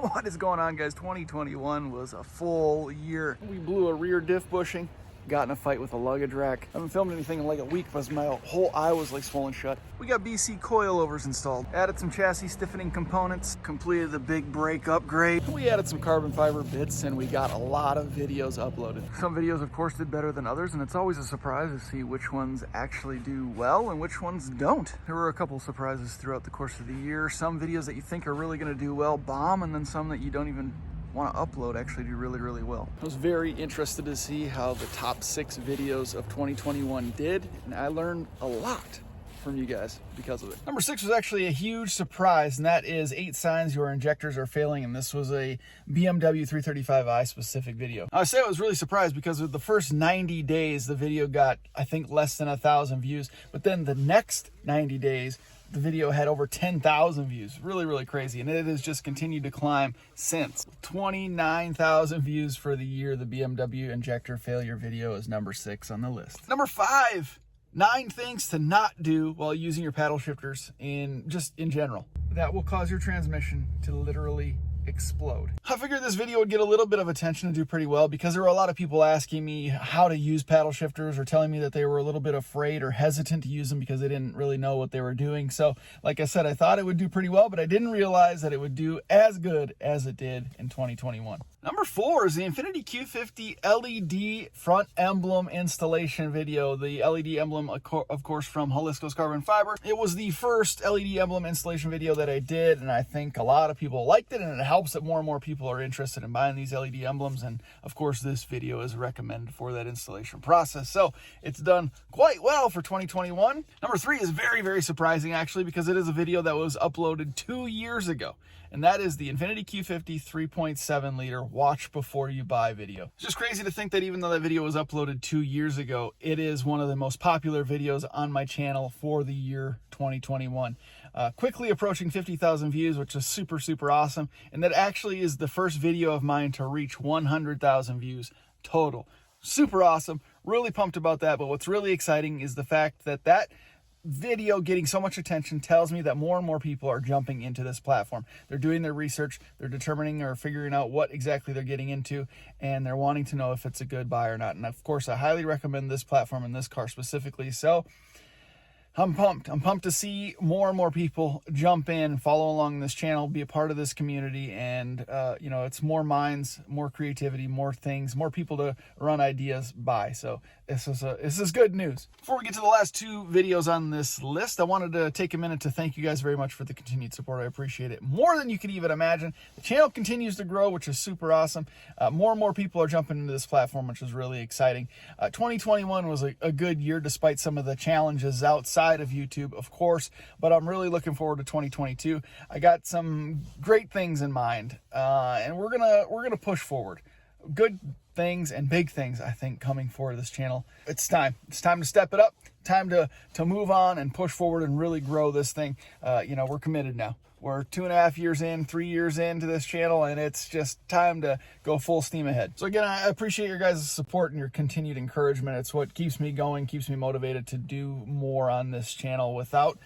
What is going on, guys? 2021 was a full year. We blew a rear diff bushing, got in a fight with a luggage rack. I haven't filmed anything in like a week because my whole eye was like swollen shut. We got BC coilovers installed, added some chassis stiffening components, completed the big brake upgrade. We added some carbon fiber bits and we got a lot of videos uploaded. Some videos of course did better than others, and it's always a surprise to see which ones actually do well and which ones don't. There were a couple surprises throughout the course of the year. Some videos that you think are really going to do well bomb, and then some that you don't even want to upload actually do really well. I was very interested to see how the top 6 videos of 2021 did, and I learned a lot from you guys because of it. Number 6 was actually a huge surprise, and that is 8 signs your injectors are failing, and this was a BMW 335i specific video. I say I was really surprised because of the first 90 days the video got, I think, less than 1,000 views, but then the next 90 days the video had over 10,000 views. Really crazy, and it has just continued to climb since. 29,000 views for the year. The BMW injector failure video is number 6 on the list. Number 5, 9 things to not do while using your paddle shifters in general that will cause your transmission to literally explode. I figured this video would get a little bit of attention and do pretty well because there were a lot of people asking me how to use paddle shifters or telling me that they were a little bit afraid or hesitant to use them because they didn't really know what they were doing. So like I said, I thought it would do pretty well, but I didn't realize that it would do as good as it did in 2021. Number 4 is the Infiniti Q50 LED front emblem installation video. The LED emblem, of course, from Holisco's Carbon Fiber. It was the first LED emblem installation video that I did, and I think a lot of people liked it, and it helps that more and more people are interested in buying these LED emblems, and of course this video is recommended for that installation process. So it's done quite well for 2021. Number 3 is very surprising, actually, because it is a video that was uploaded 2 years ago, and that is the Infiniti Q50 3.7 liter watch before you buy video. It's just crazy to think that even though that video was uploaded 2 years ago, it is one of the most popular videos on my channel for the year 2021. Quickly approaching 50,000 views, which is super awesome, and that actually is the first video of mine to reach 100,000 views total. Super awesome, really pumped about that. But what's really exciting is the fact that that video getting so much attention tells me that more and more people are jumping into this platform. They're doing their research, they're determining or figuring out what exactly they're getting into, and they're wanting to know if it's a good buy or not. And of course, I highly recommend this platform and this car specifically. So I'm pumped. I'm pumped to see more and more people jump in, follow along this channel, be a part of this community, and it's more minds, more creativity, more things, more people to run ideas by. So this is good news. Before we get to the last 2 videos on this list, I wanted to take a minute to thank you guys very much for the continued support. I appreciate it more than you could even imagine. The channel continues to grow, which is super awesome. More and more people are jumping into this platform, which is really exciting. 2021 was a good year despite some of the challenges outside of YouTube, of course, but I'm really looking forward to 2022. I got some great things in mind, and we're gonna push forward. Good things and big things, I think, coming for this channel. It's time to step it up, time to move on and push forward and really grow this thing. We're committed now. We're 2.5 years in, 3 years into this channel, and it's just time to go full steam ahead. So again, I appreciate your guys' support and your continued encouragement. It's what keeps me going, keeps me motivated to do more on this channel. Without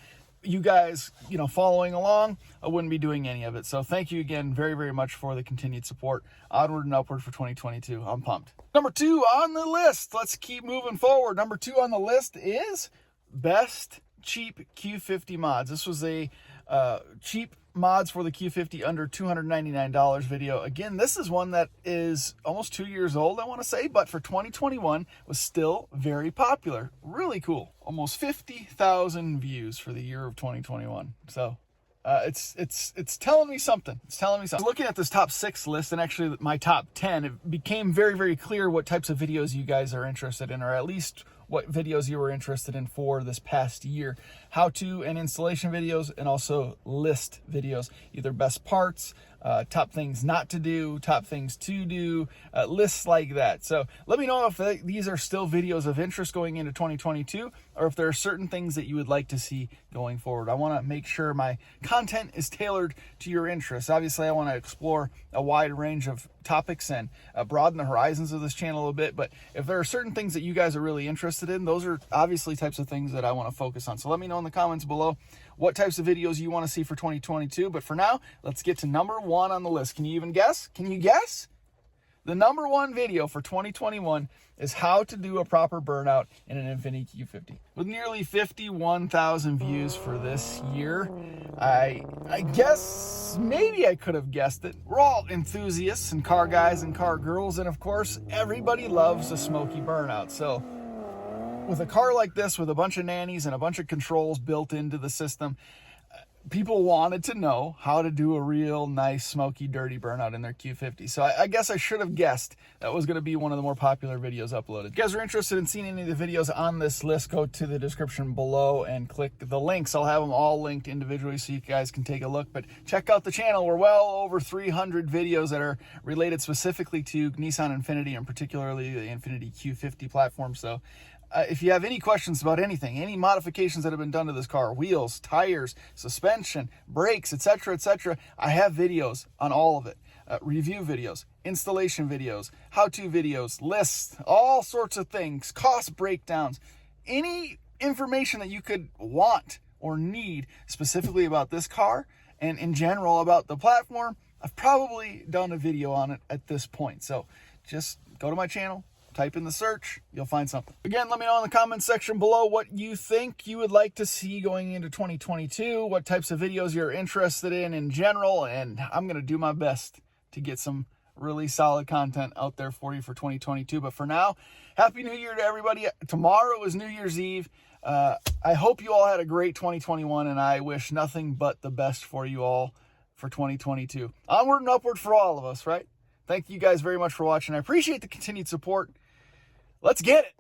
you guys, following along, I wouldn't be doing any of it. So thank you again very much for the continued support. Onward and upward for 2022. I'm pumped. Number 2 on the list. Let's keep moving forward. Number 2 on the list is best cheap Q50 mods. This was a cheap mods for the Q50 under $299 video. Again, this is one that is almost 2 years old, I want to say, but for 2021 was still very popular. Really cool. Almost 50,000 views for the year of 2021. So it's telling me something. It's telling me something. Looking at this top 6 list, and actually my top 10, it became very clear what types of videos you guys are interested in, or at least what videos you were interested in for this past year. How-to and installation videos, and also list videos, either best parts, top things not to do, top things to do, lists like that. So let me know if these are still videos of interest going into 2022, or if there are certain things that you would like to see going forward. I want to make sure my content is tailored to your interests. Obviously, I want to explore a wide range of topics and broaden the horizons of this channel a bit. But if there are certain things that you guys are really interested in, those are obviously types of things that I want to focus on. So let me know in the comments below what types of videos you want to see for 2022. But for now, let's get to number 1 on the list. Can you even guess? Can you guess? The number 1 video for 2021 is how to do a proper burnout in an Infiniti Q50. With nearly 51,000 views for this year, I guess maybe I could have guessed it. We're all enthusiasts and car guys and car girls, and of course, everybody loves a smoky burnout. So with a car like this, with a bunch of nannies and a bunch of controls built into the system, people wanted to know how to do a real nice, smoky, dirty burnout in their Q50. So I guess I should have guessed that was going to be one of the more popular videos uploaded. If you guys are interested in seeing any of the videos on this list, go to the description below and click the links. I'll have them all linked individually so you guys can take a look. But check out the channel. We're well over 300 videos that are related specifically to Nissan Infiniti, and particularly the Infiniti Q50 platform. So if you have any questions about anything, any modifications that have been done to this car, wheels, tires, suspension, brakes, etc., etc., I have videos on all of it. Review videos, installation videos, how-to videos, lists, all sorts of things, cost breakdowns, any information that you could want or need specifically about this car and in general about the platform. I've probably done a video on it at this point. So just go to my channel, type in the search, you'll find something. Again, let me know in the comments section below what you think you would like to see going into 2022, what types of videos you're interested in general, and I'm going to do my best to get some really solid content out there for you for 2022. But for now, Happy New Year to everybody. Tomorrow is New Year's Eve. I hope you all had a great 2021, and I wish nothing but the best for you all for 2022. Onward and upward for all of us, right? Thank you guys very much for watching. I appreciate the continued support. Let's get it.